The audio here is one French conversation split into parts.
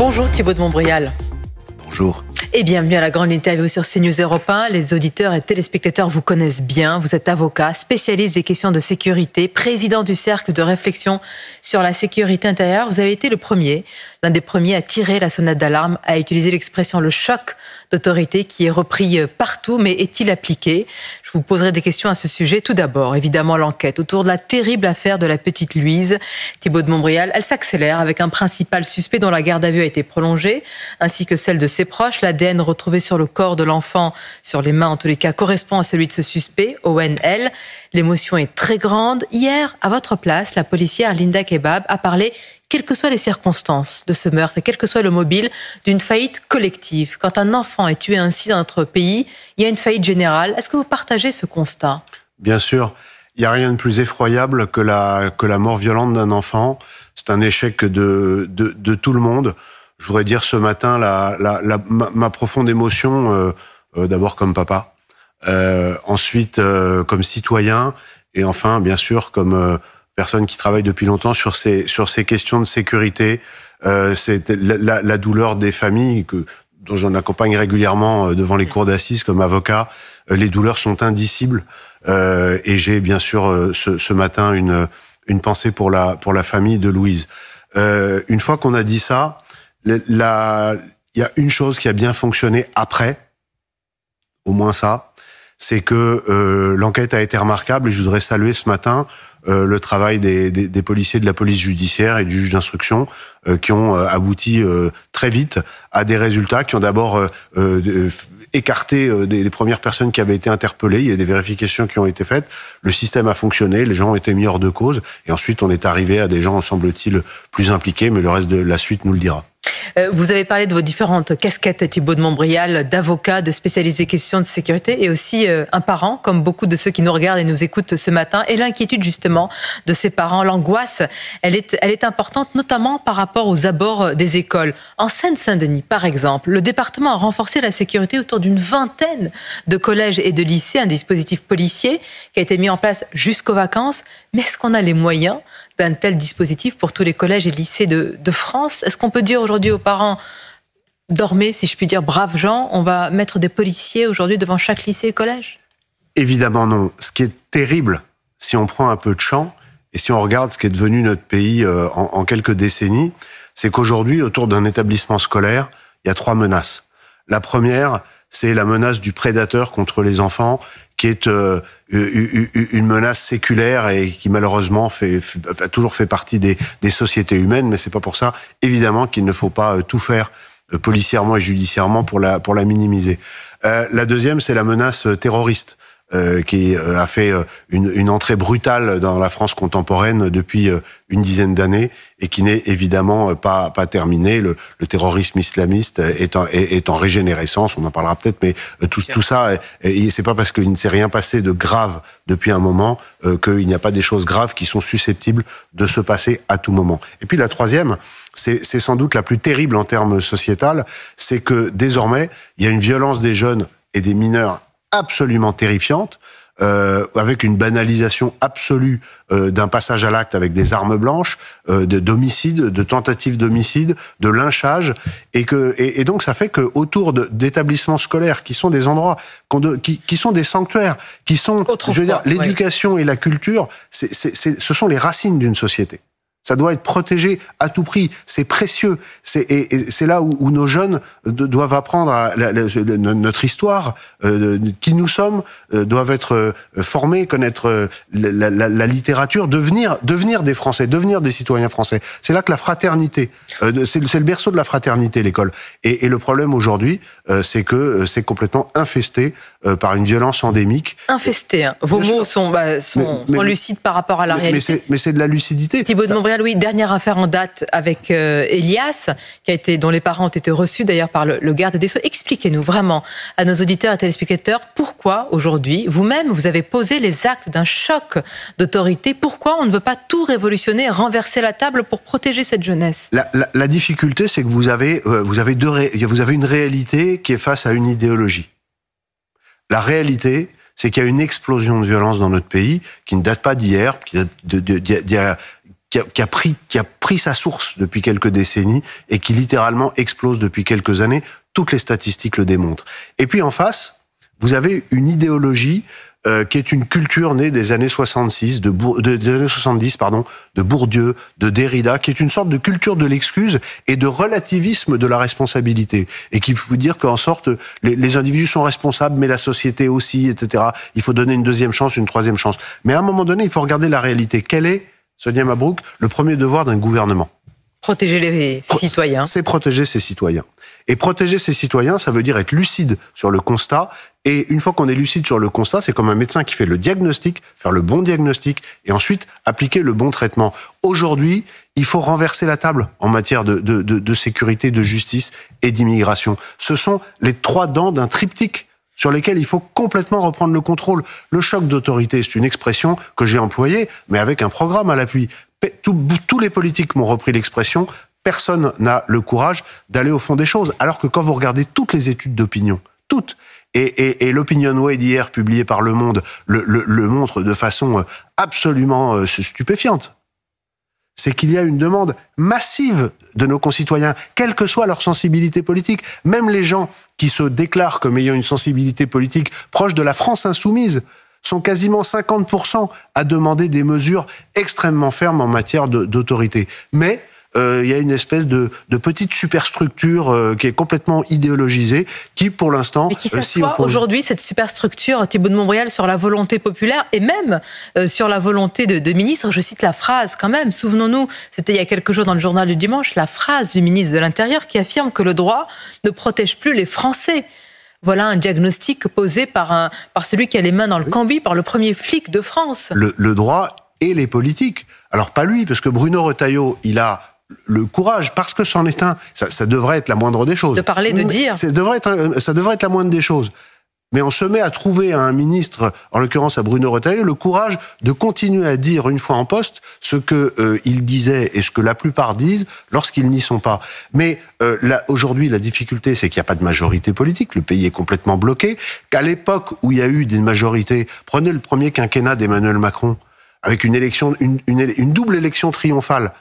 Bonjour Thibaut de Montbrial. Bonjour. Et bienvenue à la grande interview sur CNews Europe 1. Les auditeurs et téléspectateurs vous connaissent bien. Vous êtes avocat, spécialiste des questions de sécurité, président du cercle de réflexion sur la sécurité intérieure. Vous avez été l'un des premiers à tirer la sonnette d'alarme, à utiliser l'expression le choc d'autorité qui est repris partout. Mais est-il appliqué ? Je vous poserai des questions à ce sujet. Tout d'abord, évidemment, l'enquête autour de la terrible affaire de la petite Louise. Thibaut de Montbrial, elle s'accélère avec un principal suspect dont la garde à vue a été prolongée, ainsi que celle de ses proches. L'ADN retrouvé sur le corps de l'enfant, sur les mains en tous les cas, correspond à celui de ce suspect, ONL. L'émotion est très grande. Hier, à votre place, la policière Linda Kebab a parlé, quelles que soient les circonstances de ce meurtre et quel que soit le mobile, d'une faillite collective. Quand un enfant est tué ainsi dans notre pays, il y a une faillite générale. Est-ce que vous partagez ce constat ? Bien sûr. Il n'y a rien de plus effroyable que la mort violente d'un enfant. C'est un échec de tout le monde. Je voudrais dire ce matin ma profonde émotion, d'abord comme papa, ensuite comme citoyen, et enfin, bien sûr, comme personne qui travaille depuis longtemps sur ces questions de sécurité. C'est la douleur des familles dont j'en accompagne régulièrement devant les cours d'assises comme avocat. Les douleurs sont indicibles, et j'ai bien sûr ce matin une pensée pour la famille de Louise. Une fois qu'on a dit ça, il y a une chose qui a bien fonctionné après, au moins ça, c'est que l'enquête a été remarquable, et je voudrais saluer ce matin le travail des policiers de la police judiciaire et du juge d'instruction qui ont abouti très vite à des résultats qui ont d'abord écarté les premières personnes qui avaient été interpellées. Il y a des vérifications qui ont été faites, le système a fonctionné, les gens ont été mis hors de cause, et ensuite on est arrivé à des gens, semble-t-il, plus impliqués, mais le reste de la suite nous le dira. Vous avez parlé de vos différentes casquettes, Thibaut de Montbrial, d'avocat, de spécialiste des questions de sécurité, et aussi un parent, comme beaucoup de ceux qui nous regardent et nous écoutent ce matin. Et l'inquiétude justement de ces parents, l'angoisse, elle est importante, notamment par rapport aux abords des écoles. En Seine-Saint-Denis, par exemple, le département a renforcé la sécurité autour d'une vingtaine de collèges et de lycées, un dispositif policier qui a été mis en place jusqu'aux vacances. Mais est-ce qu'on a les moyens d'un tel dispositif pour tous les collèges et lycées de France? Est-ce qu'on peut dire aujourd'hui aux parents, dormez, si je puis dire, braves gens, on va mettre des policiers aujourd'hui devant chaque lycée et collège? Évidemment non. Ce qui est terrible, si on prend un peu de champ, et si on regarde ce qui est devenu notre pays en quelques décennies, c'est qu'aujourd'hui, autour d'un établissement scolaire, il y a 3 menaces. La première, c'est la menace du prédateur contre les enfants, qui est une menace séculaire et qui malheureusement a toujours fait partie des sociétés humaines, mais c'est pas pour ça, évidemment, qu'il ne faut pas tout faire policièrement et judiciairement pour la minimiser. La deuxième, c'est la menace terroriste, qui a fait une entrée brutale dans la France contemporaine depuis une dizaine d'années, et qui n'est évidemment pas terminée. Le terrorisme islamiste est en régénérescence, on en parlera peut-être, mais tout ça, c'est pas parce qu'il ne s'est rien passé de grave depuis un moment qu'il n'y a pas des choses graves qui sont susceptibles de se passer à tout moment. Et puis la troisième, c'est sans doute la plus terrible en termes sociétal, c'est que désormais, il y a une violence des jeunes et des mineurs absolument terrifiante, avec une banalisation absolue d'un passage à l'acte avec des armes blanches, d'homicides, de tentatives d'homicide, de lynchage, et donc ça fait que autour d'établissements scolaires qui sont des endroits, qui sont des sanctuaires, qui sont, l'éducation et la culture, ce sont les racines d'une société. Ça doit être protégé à tout prix. C'est précieux. Et c'est là où nos jeunes doivent apprendre notre histoire, qui nous sommes, doivent être formés, connaître la littérature, devenir des Français, devenir des citoyens français. C'est là que la fraternité, c'est le berceau de la fraternité, l'école. Et le problème aujourd'hui, c'est que c'est complètement infesté par une violence endémique. Infesté, hein. Vos mots sont lucides par rapport à la réalité. Mais c'est de la lucidité. Thibaut de Montbrial, oui, dernière affaire en date avec Elias, dont les parents ont été reçus d'ailleurs par le garde des Sceaux. Expliquez-nous vraiment à nos auditeurs et téléspectateurs pourquoi aujourd'hui, vous-même, vous avez posé les actes d'un choc d'autorité. Pourquoi on ne veut pas tout révolutionner, renverser la table pour protéger cette jeunesse? La difficulté, c'est que vous avez une réalité qui est face à une idéologie. La réalité, c'est qu'il y a une explosion de violence dans notre pays qui ne date pas d'hier, qui date d'il y a qui a pris sa source depuis quelques décennies et qui littéralement explose depuis quelques années. Toutes les statistiques le démontrent. Et puis en face, vous avez une idéologie qui est une culture née des années 70, de Bourdieu, de Derrida, qui est une sorte de culture de l'excuse et de relativisme de la responsabilité. Et qui vous dire qu'en sorte, les individus sont responsables, mais la société aussi, etc. Il faut donner une deuxième chance, une troisième chance. Mais à un moment donné, il faut regarder la réalité. Quel est, Sonia Mabrouk, le premier devoir d'un gouvernement ? Protéger les citoyens. C'est protéger ses citoyens. Et protéger ses citoyens, ça veut dire être lucide sur le constat. Et une fois qu'on est lucide sur le constat, c'est comme un médecin qui fait le diagnostic, faire le bon diagnostic, et ensuite appliquer le bon traitement. Aujourd'hui, il faut renverser la table en matière de sécurité, de justice et d'immigration. Ce sont les trois dents d'un triptyque sur lesquels il faut complètement reprendre le contrôle. Le choc d'autorité, c'est une expression que j'ai employée, mais avec un programme à l'appui. Tous les politiques m'ont repris l'expression. Personne n'a le courage d'aller au fond des choses. Alors que quand vous regardez toutes les études d'opinion, toutes, et l'Opinionway d'hier, publié par Le Monde, le montre de façon absolument stupéfiante, c'est qu'il y a une demande massive de nos concitoyens, quelle que soit leur sensibilité politique. Même les gens qui se déclarent comme ayant une sensibilité politique proche de la France insoumise sont quasiment 50% à demander des mesures extrêmement fermes en matière d'autorité. Mais il y a une espèce de petite superstructure qui est complètement idéologisée, qui pour l'instant s'y oppose. Mais qui s'assoit aujourd'hui, cette superstructure, Thibault de Montbrial, sur la volonté populaire et même sur la volonté de ministres. Je cite la phrase quand même, souvenons-nous, c'était il y a quelques jours dans le journal du dimanche, la phrase du ministre de l'Intérieur qui affirme que le droit ne protège plus les Français. Voilà un diagnostic posé par celui qui a les mains dans le cambouis, par le premier flic de France. Le droit et les politiques. Alors pas lui, parce que Bruno Retailleau, il a le courage, parce que c'en est un, ça devrait être la moindre des choses. De parler, de dire. Ça devrait être la moindre des choses. Mais on se met à trouver à un ministre, en l'occurrence à Bruno Retailleau, le courage de continuer à dire une fois en poste ce qu'il disait et ce que la plupart disent lorsqu'ils n'y sont pas. Mais aujourd'hui, la difficulté, c'est qu'il n'y a pas de majorité politique. Le pays est complètement bloqué. Qu'à l'époque où il y a eu des majorités, prenez le premier quinquennat d'Emmanuel Macron, avec une double élection triomphale,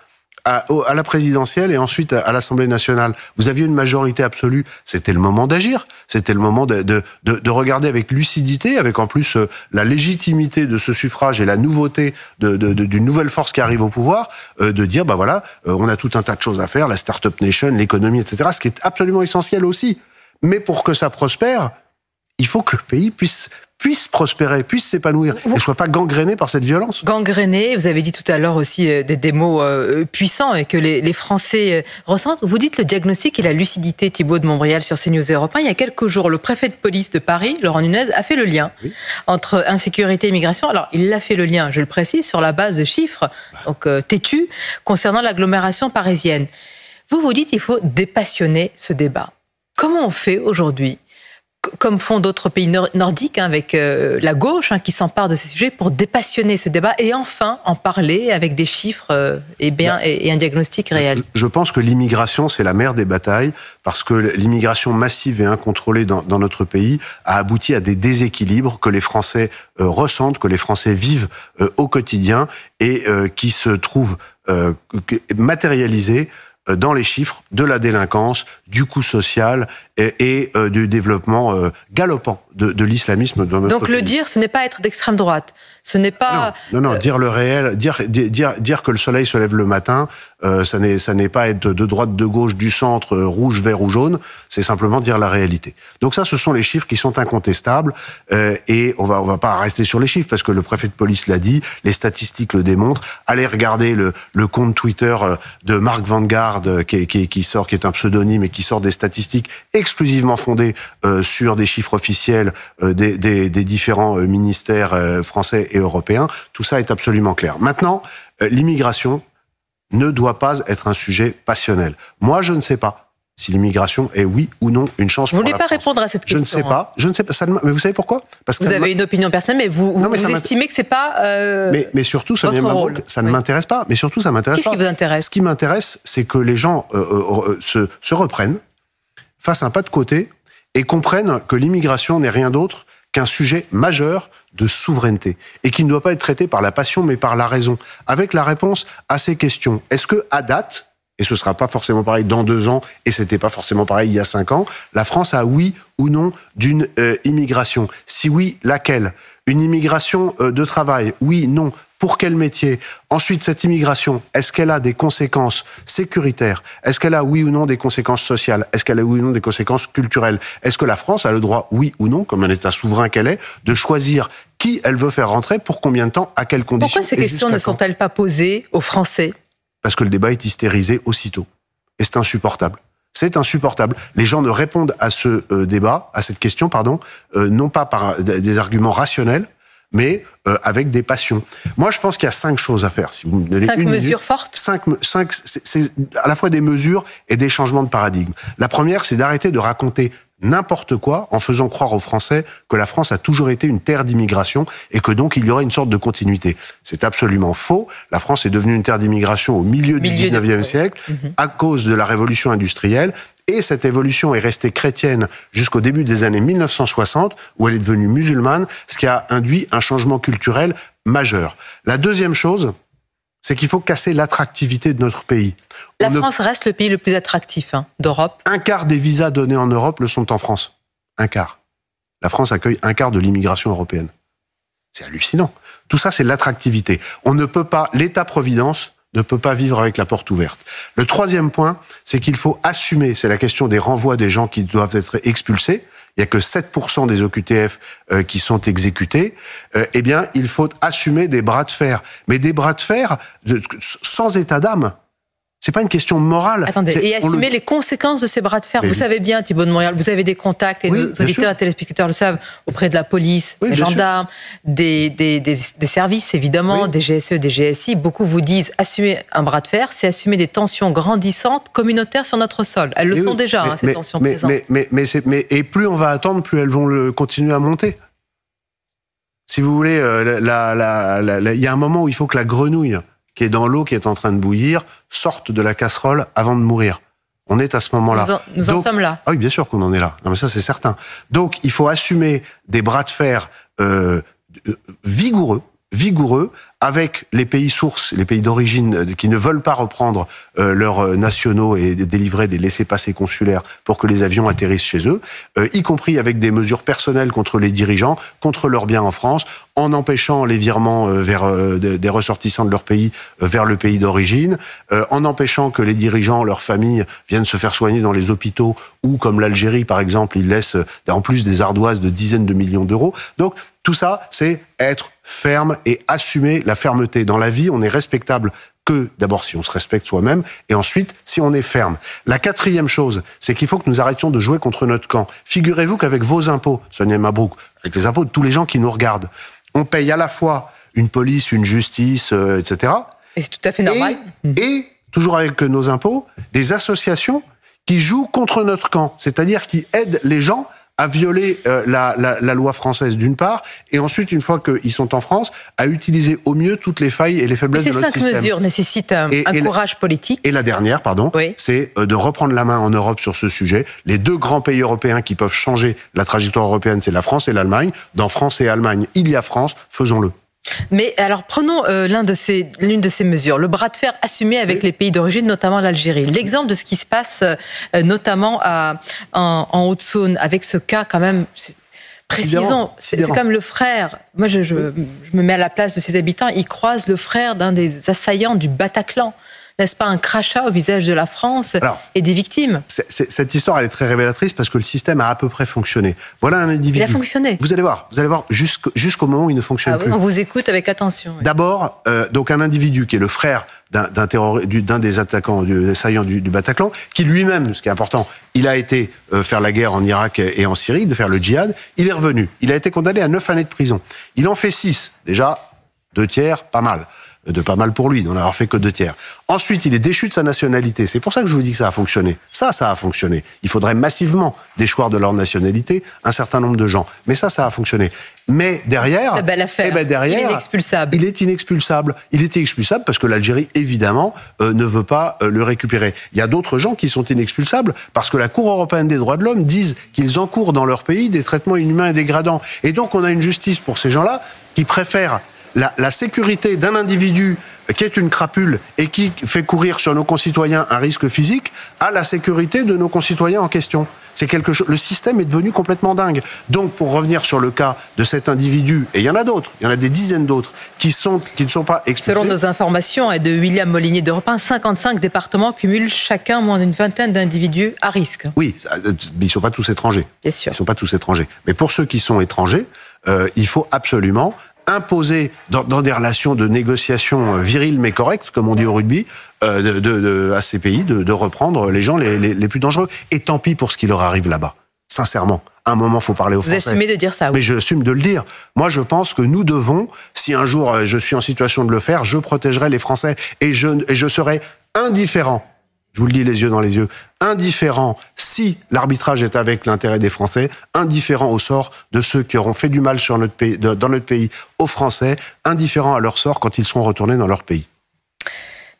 à la présidentielle et ensuite à l'Assemblée nationale. Vous aviez une majorité absolue. C'était le moment d'agir. C'était le moment de regarder avec lucidité, avec en plus la légitimité de ce suffrage et la nouveauté d'une nouvelle force qui arrive au pouvoir, de dire, bah voilà, on a tout un tas de choses à faire, la Startup Nation, l'économie, etc., ce qui est absolument essentiel aussi. Mais pour que ça prospère, il faut que le pays puisse prospérer, puisse s'épanouir et ne soit pas gangréné par cette violence. Gangréné, vous avez dit tout à l'heure aussi des mots puissants et que les Français ressentent. Vous dites le diagnostic et la lucidité, Thibault de Montbrial sur CNews Europe 1. Il y a quelques jours, le préfet de police de Paris, Laurent Nunez, a fait le lien entre insécurité et immigration. Alors, il a fait le lien, je le précise, sur la base de chiffres donc têtus concernant l'agglomération parisienne. Vous dites qu'il faut dépassionner ce débat. Comment on fait aujourd'hui, comme font d'autres pays nordiques, avec la gauche qui s'empare de ces sujets pour dépassionner ce débat et enfin en parler avec des chiffres et un diagnostic réel? Je pense que l'immigration, c'est la mère des batailles, parce que l'immigration massive et incontrôlée dans notre pays a abouti à des déséquilibres que les Français ressentent, que les Français vivent au quotidien et qui se trouvent matérialisés dans les chiffres de la délinquance, du coût social et du développement galopant de l'islamisme dans notre pays. Donc le dire, ce n'est pas être d'extrême droite. Ce n'est pas... Non, dire le réel, dire que le soleil se lève le matin, ça n'est pas être de droite, de gauche, du centre, rouge, vert ou jaune, c'est simplement dire la réalité. Donc ça, ce sont les chiffres qui sont incontestables, et on va pas rester sur les chiffres, parce que le préfet de police l'a dit, les statistiques le démontrent. Allez regarder le compte Twitter de Marc Vanguard, qui est un pseudonyme et qui sort des statistiques exclusivement fondées sur des chiffres officiels des différents ministères français et européens. Tout ça est absolument clair. Maintenant, l'immigration ne doit pas être un sujet passionnel. Moi, je ne sais pas si l'immigration est oui ou non une chance pour la France. Vous ne voulez pas répondre à cette question? Je ne sais pas. Mais vous savez pourquoi? Parce que vous avez une opinion personnelle, mais vous estimez que c'est pas mais surtout, ça ne m'intéresse pas. Mais surtout, ça m'intéresse pas. Qu'est-ce qui vous intéresse? Ce qui m'intéresse, c'est que les gens se reprennent, fassent un pas de côté et comprennent que l'immigration n'est rien d'autre qu'un sujet majeur de souveraineté et qui ne doit pas être traité par la passion mais par la raison, avec la réponse à ces questions. Est-ce que, à date, et ce ne sera pas forcément pareil dans 2 ans, et ce n'était pas forcément pareil il y a 5 ans, la France a oui ou non d'une immigration? Si oui, laquelle? Une immigration de travail? Oui, non. Pour quel métier? Ensuite, cette immigration, est-ce qu'elle a des conséquences sécuritaires? Est-ce qu'elle a oui ou non des conséquences sociales? Est-ce qu'elle a oui ou non des conséquences culturelles? Est-ce que la France a le droit, oui ou non, comme un État souverain qu'elle est, de choisir qui elle veut faire rentrer, pour combien de temps, à quelles conditions? Pourquoi ces questions ne sont-elles pas posées aux Français? Parce que le débat est hystérisé aussitôt. Et c'est insupportable. C'est insupportable. Les gens ne répondent à ce débat, à cette question, non pas par des arguments rationnels, mais avec des passions. Moi, je pense qu'il y a 5 choses à faire. Si vous me donnez 5 mesures fortes. 5, c'est à la fois des mesures et des changements de paradigme. La première, c'est d'arrêter de raconter n'importe quoi en faisant croire aux Français que la France a toujours été une terre d'immigration et que donc il y aurait une sorte de continuité. C'est absolument faux. La France est devenue une terre d'immigration au milieu du 19e siècle à cause de la révolution industrielle. Et cette évolution est restée chrétienne jusqu'au début des années 1960, où elle est devenue musulmane, ce qui a induit un changement culturel majeur. La deuxième chose, c'est qu'il faut casser l'attractivité de notre pays. La France reste le pays le plus attractif d'Europe. 1/4 des visas donnés en Europe le sont en France. 1/4. La France accueille 1/4 de l'immigration européenne. C'est hallucinant. Tout ça, c'est l'attractivité. On ne peut pas, l'État-providence ne peut pas vivre avec la porte ouverte. Le troisième point, c'est qu'il faut assumer, c'est la question des renvois des gens qui doivent être expulsés. Il n'y a que 7% des OQTF qui sont exécutés. Eh bien, il faut assumer des bras de fer. Mais des bras de fer sans état d'âme. C'est pas une question morale. Attendez, et assumer les conséquences de ces bras de fer. Vous savez bien, Thibault de Montréal, vous avez des contacts, et nos auditeurs et téléspectateurs le savent, auprès de la police, des gendarmes, des services, évidemment, des GSE, des GSI. Beaucoup vous disent, assumer un bras de fer, c'est assumer des tensions grandissantes, communautaires sur notre sol. Elles le sont déjà, ces tensions présentes. Et plus on va attendre, plus elles vont continuer à monter. Si vous voulez, il y a un moment où il faut que la grenouille qui est dans l'eau, qui est en train de bouillir, sorte de la casserole avant de mourir. On est à ce moment-là. Nous en sommes là. Ah oui, bien sûr qu'on en est là. Non, mais ça, c'est certain. Donc, il faut assumer des bras de fer vigoureux, avec les pays sources, les pays d'origine qui ne veulent pas reprendre leurs nationaux et délivrer des laissez-passer consulaires pour que les avions atterrissent chez eux, y compris avec des mesures personnelles contre les dirigeants, contre leurs biens en France, en empêchant les virements vers des ressortissants de leur pays vers le pays d'origine, en empêchant que les dirigeants, leurs familles viennent se faire soigner dans les hôpitaux ou, comme l'Algérie par exemple, ils laissent en plus des ardoises de dizaines de millions d'euros. Donc, tout ça, c'est être ferme et assumer la fermeté. Dans la vie, on n'est respectable que, d'abord, si on se respecte soi-même, et ensuite, si on est ferme. La quatrième chose, c'est qu'il faut que nous arrêtions de jouer contre notre camp. Figurez-vous qu'avec vos impôts, Sonia Mabrouk, avec les impôts de tous les gens qui nous regardent, on paye à la fois une police, une justice, etc. Et c'est tout à fait normal. Et, toujours avec nos impôts, des associations qui jouent contre notre camp, c'est-à-dire qui aident les gens à violer la loi française d'une part, et ensuite, une fois qu'ils sont en France, à utiliser au mieux toutes les failles et les faiblesses de notre système. Ces 5 mesures nécessitent un courage politique. Et la dernière, c'est de reprendre la main en Europe sur ce sujet. Les 2 grands pays européens qui peuvent changer la trajectoire européenne, c'est la France et l'Allemagne. Dans France et Allemagne, il y a France, faisons-le. Mais alors, prenons l'une de ces mesures, le bras de fer assumé avec les pays d'origine, notamment l'Algérie. L'exemple de ce qui se passe notamment en Haute-Saône, avec ce cas quand même, précisons, c'est comme le frère, moi je me mets à la place de ces habitants, ils croisent le frère d'un des assaillants du Bataclan. N'est-ce pas un crachat au visage de la France et des victimes? Cette histoire, elle est très révélatrice parce que le système a à peu près fonctionné. Voilà un individu. Il a fonctionné. Vous allez voir jusqu'au moment où il ne fonctionne plus. On vous écoute avec attention. Oui. D'abord, donc un individu qui est le frère d'un des attaquants, des assaillants du Bataclan, qui lui-même, ce qui est important, il a été faire la guerre en Irak et en Syrie, de faire le djihad. Il est revenu. Il a été condamné à 9 années de prison. Il en fait 6. Déjà, 2 tiers, pas mal. de pas mal pour lui, d'en avoir fait que 2 tiers. Ensuite, il est déchu de sa nationalité. C'est pour ça que je vous dis que ça a fonctionné. Ça a fonctionné. Il faudrait massivement déchoir de leur nationalité un certain nombre de gens. Mais ça a fonctionné. Mais derrière, la belle affaire. Derrière, il est inexpulsable. Il est inexpulsable. Il était expulsable parce que l'Algérie, évidemment, ne veut pas le récupérer. Il y a d'autres gens qui sont inexpulsables parce que la Cour européenne des droits de l'homme disent qu'ils encourent dans leur pays des traitements inhumains et dégradants. Et donc, on a une justice pour ces gens-là qui préfèrent la sécurité d'un individu qui est une crapule et qui fait courir sur nos concitoyens un risque physique à la sécurité de nos concitoyens en question. C'est quelque chose. Le système est devenu complètement dingue. Donc, pour revenir sur le cas de cet individu, et il y en a d'autres, il y en a des dizaines d'autres, qui ne sont pas expulsés. Selon nos informations et de William Molinier d'Europe 1, 55 départements cumulent chacun moins d'une vingtaine d'individus à risque. Oui, mais ils ne sont pas tous étrangers. Bien sûr. Ils ne sont pas tous étrangers. Mais pour ceux qui sont étrangers, il faut absolument imposer dans des relations de négociation viriles mais correctes, comme on dit au rugby, à ces pays de reprendre les gens les plus dangereux. Et tant pis pour ce qui leur arrive là-bas. Sincèrement, à un moment, il faut parler aux Français. Vous assumez de dire ça, oui. Mais j'assume de le dire. Moi, je pense que nous devons, si un jour je suis en situation de le faire, je protégerai les Français et je serai indifférent. Je vous le dis les yeux dans les yeux, indifférent si l'arbitrage est avec l'intérêt des Français, indifférent au sort de ceux qui auront fait du mal sur notre pays, dans notre pays aux Français, indifférent à leur sort quand ils seront retournés dans leur pays.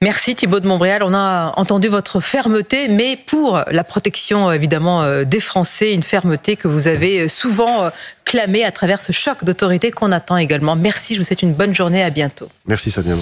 Merci Thibault de Montbrial. On a entendu votre fermeté, mais pour la protection évidemment des Français, une fermeté que vous avez souvent clamée à travers ce choc d'autorité qu'on attend également. Merci, je vous souhaite une bonne journée, à bientôt. Merci Sonia.